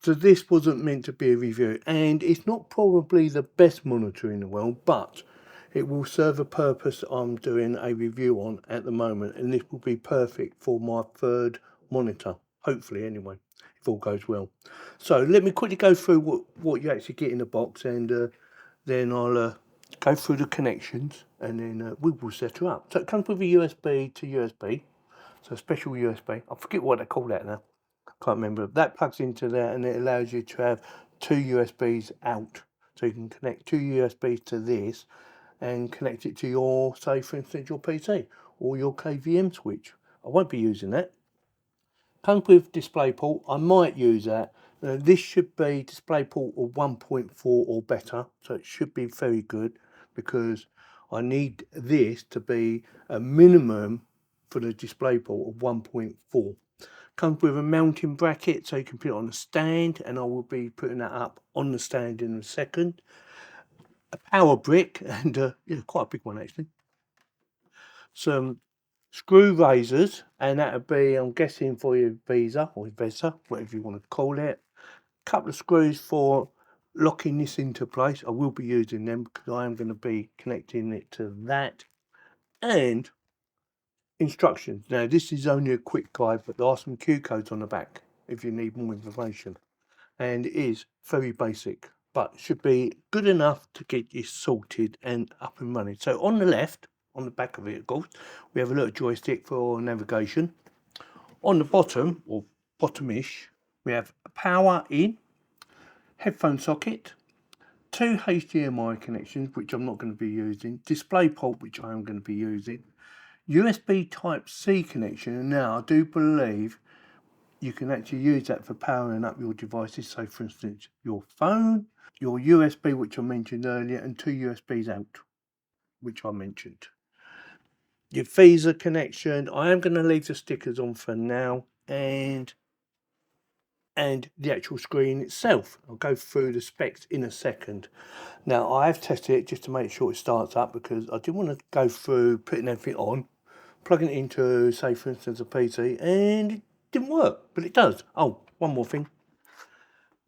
So this wasn't meant to be a review, and it's not probably the best monitor in the world, but it will serve a purpose I'm doing a review on at the moment, and this will be perfect for my third monitor, hopefully anyway, if all goes well. So let me quickly go through what you actually get in the box, and then I'll go through the connections, and then we will set her up. So it comes with a USB to USB, so a special USB. I forget what they call that now. Can't remember. That plugs into there, and it allows you to have two USBs out. So you can connect two USBs to this and connect it to your, say for instance, your PC or your KVM switch. I won't be using that. Comes with DisplayPort. I might use that. This should be DisplayPort of 1.4 or better, so it should be very good, because I need this to be a minimum for the DisplayPort of 1.4. Comes with a mounting bracket, so you can put it on a stand, and I will be putting that up on the stand in a second. A power brick, and yeah, quite a big one actually. Some screw razors, and that'll be, I'm guessing, for your Visa or Vesa, whatever you want to call it. A couple of screws for locking this into place. I will be using them because I am going to be connecting it to that. And instructions. Now this is only a quick guide, but there are some Q codes on the back if you need more information, and it is very basic, but should be good enough to get you sorted and up and running. So on the left, on the back of it, of course, we have a little joystick for navigation. On the bottom, or bottomish, we have a power in, headphone socket, two HDMI connections, which I'm not going to be using, DisplayPort, which I am going to be using, USB Type-C connection, and now I do believe you can actually use that for powering up your devices. So for instance, your phone, your USB, which I mentioned earlier, and two USBs out, which I mentioned. Your Visa connection, I am going to leave the stickers on for now, and the actual screen itself. I'll go through the specs in a second. Now I have tested it just to make sure it starts up, because I didn't want to go through putting everything on, plugging it into, say for instance, a PC, and it didn't work, but it does. Oh, one more thing.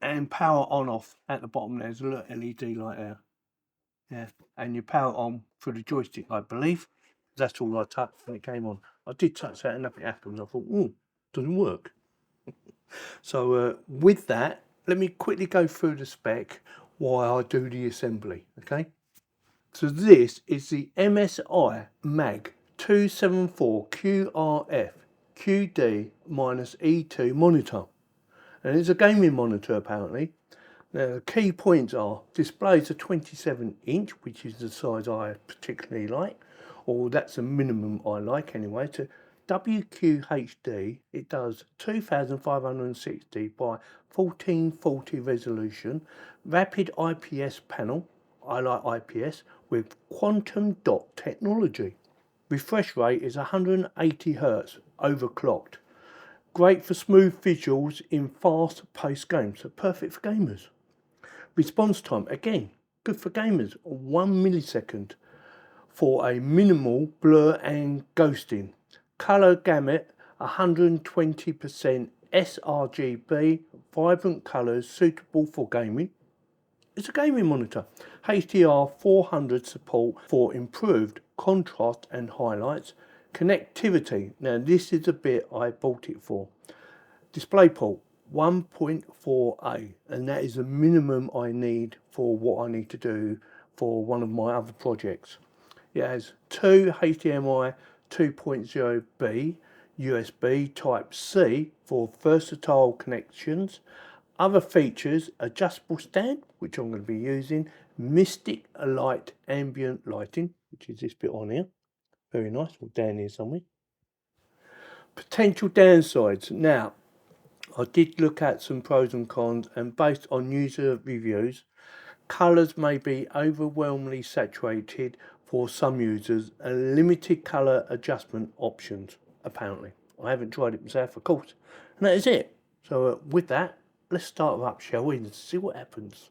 And power on off at the bottom, there's a little LED light there. Yeah, and you power on through the joystick, I believe. That's all I touched when it came on. I did touch that and nothing happened. I thought, doesn't work. So with that, let me quickly go through the spec while I do the assembly, okay? So this is the MSI MAG 274QRF QD-E2 monitor. And it's a gaming monitor apparently. Now the key points are: displays a 27-inch, which is the size I particularly like, or that's a minimum I like anyway. To WQHD, it does 2560 by 1440 resolution, rapid IPS panel, I like IPS, with quantum dot technology. Refresh rate is 180 Hz, overclocked. Great for smooth visuals in fast-paced games, so perfect for gamers. Response time, again, good for gamers, 1 millisecond for a minimal blur and ghosting. Colour gamut, 120% sRGB, vibrant colours suitable for gaming. It's a gaming monitor. HDR 400 support for improved contrast and highlights. Connectivity, now this is the bit I bought it for. DisplayPort 1.4A, and that is the minimum I need for what I need to do for one of my other projects. It has two HDMI 2.0B USB Type-C for versatile connections. Other features: adjustable stand, which I'm going to be using, Mystic Light ambient lighting, which is this bit on here, very nice, or down here somewhere. Potential downsides. Now, I did look at some pros and cons, and based on user reviews, colours may be overwhelmingly saturated for some users, and limited colour adjustment options, apparently. I haven't tried it myself, of course. And that is it. So with that, let's start up, shall we, and see what happens.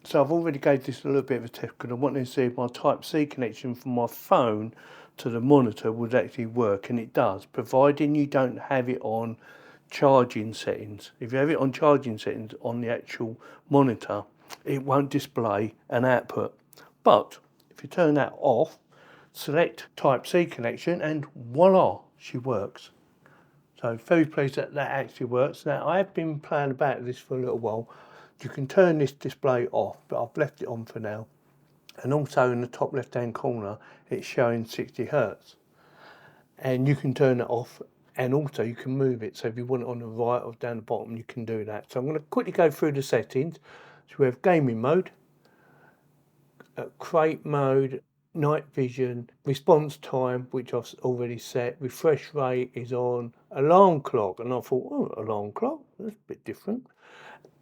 So I've already gave this a little bit of a test because I wanted to see if my Type-C connection from my phone to the monitor would actually work, and it does, providing you don't have it on charging settings. If you have it on charging settings on the actual monitor, it won't display an output. But if you turn that off, select Type-C connection, and voila, she works. So very pleased that that actually works. Now I have been playing about with this for a little while. You can turn this display off, but I've left it on for now. And also in the top left hand corner, it's showing 60 Hertz. And you can turn it off, and also you can move it. So if you want it on the right or down the bottom, you can do that. So I'm going to quickly go through the settings. So we have gaming mode, crate mode, night vision, response time, which I've already set, refresh rate is on, alarm clock, and I thought, oh, alarm clock, that's a bit different.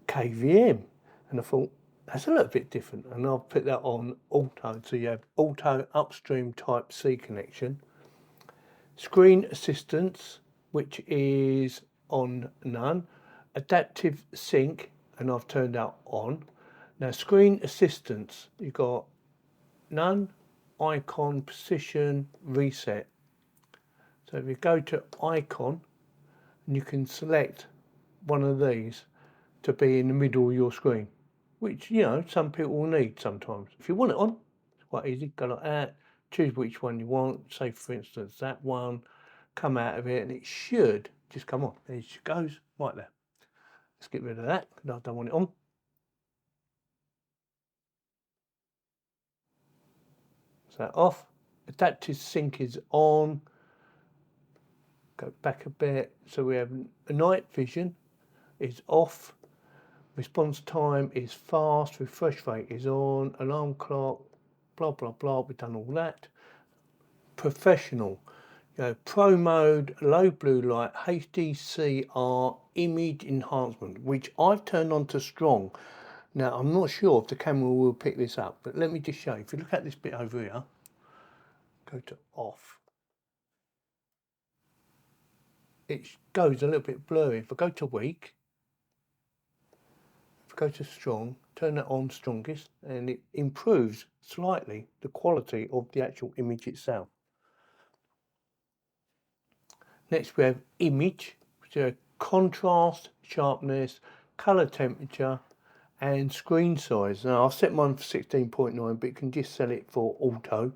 KVM, and I thought, that's a little bit different, and I'll put that on auto, so you have auto upstream Type-C connection. Screen assistance, which is on none. Adaptive sync, and I've turned that on. Now screen assistance, you've got none, icon, position, reset. So if you go to icon, and you can select one of these to be in the middle of your screen, which, you know, some people will need sometimes. If you want it on, it's quite easy. Go like that, choose which one you want. Say for instance that one, come out of it, and it should just come on. There it goes, right there. Let's get rid of that because I don't want it on. So off. Adaptive sync is on. Go back a bit. So we have a night vision is off. Response time is fast. Refresh rate is on. Alarm clock, blah blah blah. We've done all that. Professional, you know, pro mode, low blue light, HDCR image enhancement, which I've turned on to strong. Now I'm not sure if the camera will pick this up, but let me just show you. If you look at this bit over here, go to off, it goes a little bit blurry. If I go to weak, if I go to strong, turn that on strongest, and it improves slightly the quality of the actual image itself. Next we have image, so contrast, sharpness, color temperature, and screen size. Now I've set mine for 16.9, but you can just set it for auto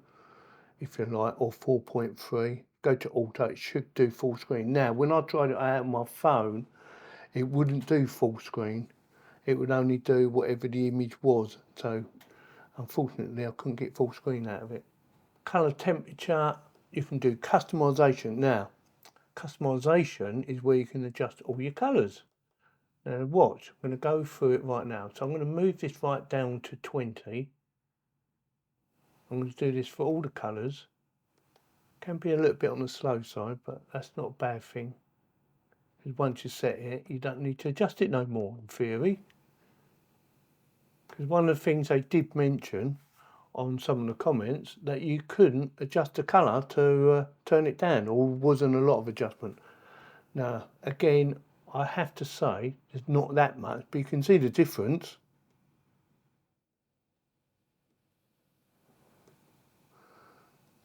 if you like, or 4.3. Go to auto, it should do full screen. Now when I tried it out on my phone, it wouldn't do full screen. It would only do whatever the image was. So unfortunately I couldn't get full screen out of it. Color temperature, you can do customization. Now customization is where you can adjust all your colors. Now watch, I'm going to go through it right now. So I'm going to move this right down to 20. I'm going to do this for all the colors. Can be a little bit on the slow side, but that's not a bad thing. Because once you set it, you don't need to adjust it no more, in theory. Because one of the things they did mention on some of the comments, that you couldn't adjust the colour to turn it down, or wasn't a lot of adjustment. Now, again, I have to say, there's not that much, but you can see the difference.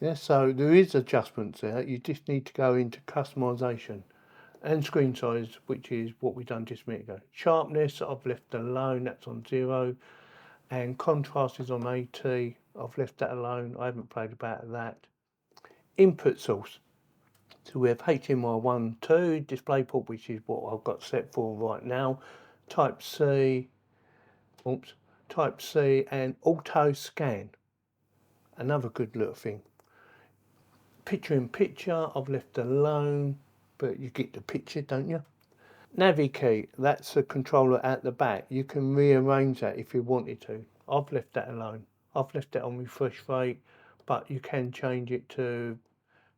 Yeah, so there is adjustments there. You just need to go into customization and screen size, which is what we done just a minute ago. Sharpness, I've left alone, that's on 0. And contrast is on 80. I've left that alone. I haven't played about that. Input source. So we have HDMI 1, 2, DisplayPort, which is what I've got set for right now. Type-C, Type-C and auto scan. Another good little thing. Picture in picture, I've left alone, but you get the picture, don't you? Navi key, that's a controller at the back. You can rearrange that if you wanted to. I've left that alone. I've left it on refresh rate, but you can change it to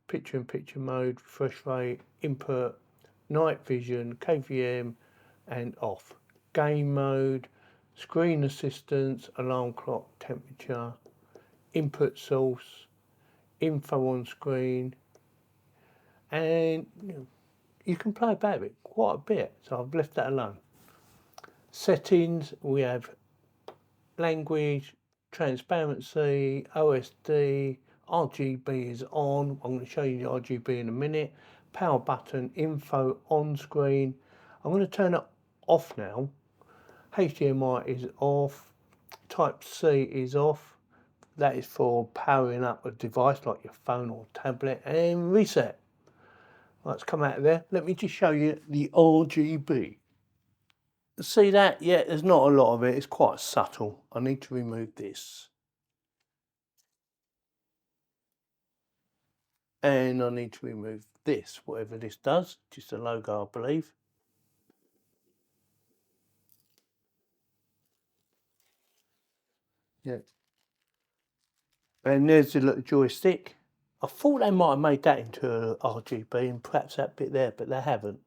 picture in picture mode, refresh rate, input, night vision, KVM, and off. Game mode, screen assistance, alarm clock, temperature, input source, info on screen, and you can play about it quite a bit, so I've left that alone. Settings, we have language, transparency, OSD, RGB is on. I'm going to show you the RGB in a minute. Power button, info on screen. I'm going to turn it off now. HDMI is off. Type C is off. That is for powering up a device like your phone or tablet, and reset. Let's come out of there. Let me just show you the RGB. See that? Yeah, there's not a lot of it. It's quite subtle. I need to remove this. And I need to remove this, whatever this does. Just a logo, I believe. Yeah. And there's the little joystick. I thought they might have made that into a RGB and perhaps that bit there, but they haven't.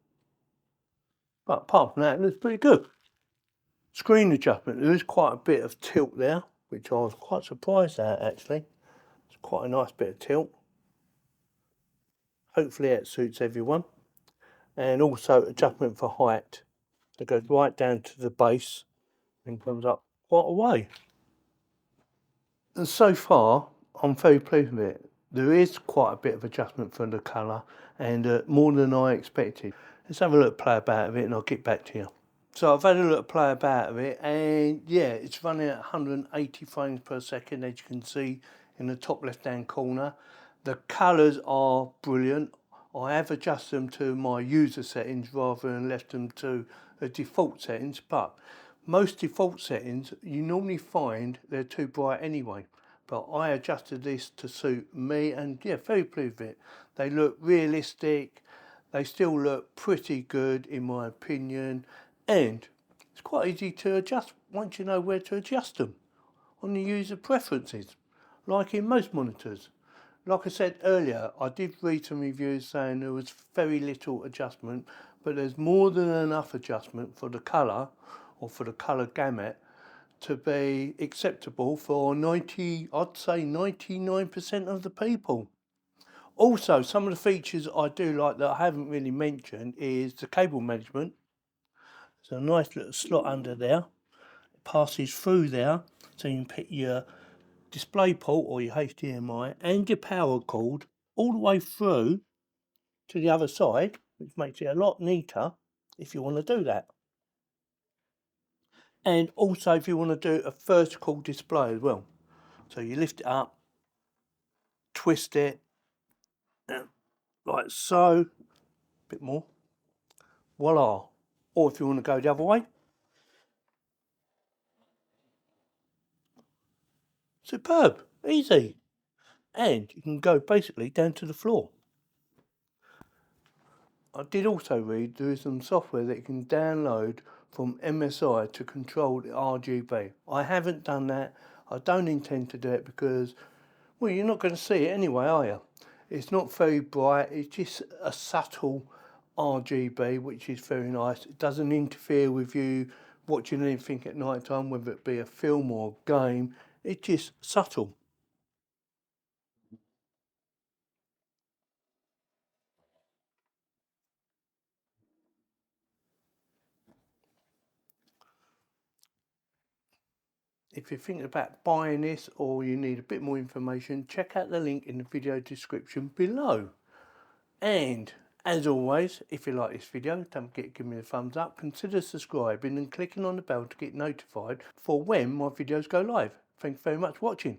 But apart from that, it looks pretty good. Screen adjustment, there is quite a bit of tilt there, which I was quite surprised at actually. It's quite a nice bit of tilt. Hopefully it suits everyone. And also adjustment for height. That goes right down to the base and comes up quite a way. And so far, I'm very pleased with it. There is quite a bit of adjustment for the colour and more than I expected. Let's have a look play about of it and I'll get back to you. So I've had a look play about of it and yeah, it's running at 180 frames per second as you can see in the top left hand corner. The colours are brilliant. I have adjusted them to my user settings rather than left them to the default settings, but most default settings you normally find they're too bright anyway. But I adjusted this to suit me and yeah, very pleased with it. They look realistic, they still look pretty good in my opinion, and it's quite easy to adjust once you know where to adjust them on the user preferences, like in most monitors. Like I said earlier, I did read some reviews saying there was very little adjustment, but there's more than enough adjustment for the colour or for the colour gamut to be acceptable for I'd say 99% of the people. Also, some of the features I do like that I haven't really mentioned is the cable management. There's a nice little slot under there. It passes through there, so you can put your display port or your HDMI and your power cord all the way through to the other side, which makes it a lot neater if you want to do that. And also if you want to do a vertical display as well. So you lift it up, twist it, like so, a bit more, voila. Or if you want to go the other way, superb, easy. And you can go basically down to the floor. I did also read there is some software that you can download from MSI to control the RGB. I haven't done that. I don't intend to do it because, well, you're not going to see it anyway, are you? It's not very bright. It's just a subtle RGB, which is very nice. It doesn't interfere with you watching anything at night time, whether it be a film or a game. It's just subtle. If you're thinking about buying this or you need a bit more information, check out the link in the video description below. And as always, if you like this video, don't forget to give me a thumbs up, consider subscribing and clicking on the bell to get notified for when my videos go live. Thanks very much for watching.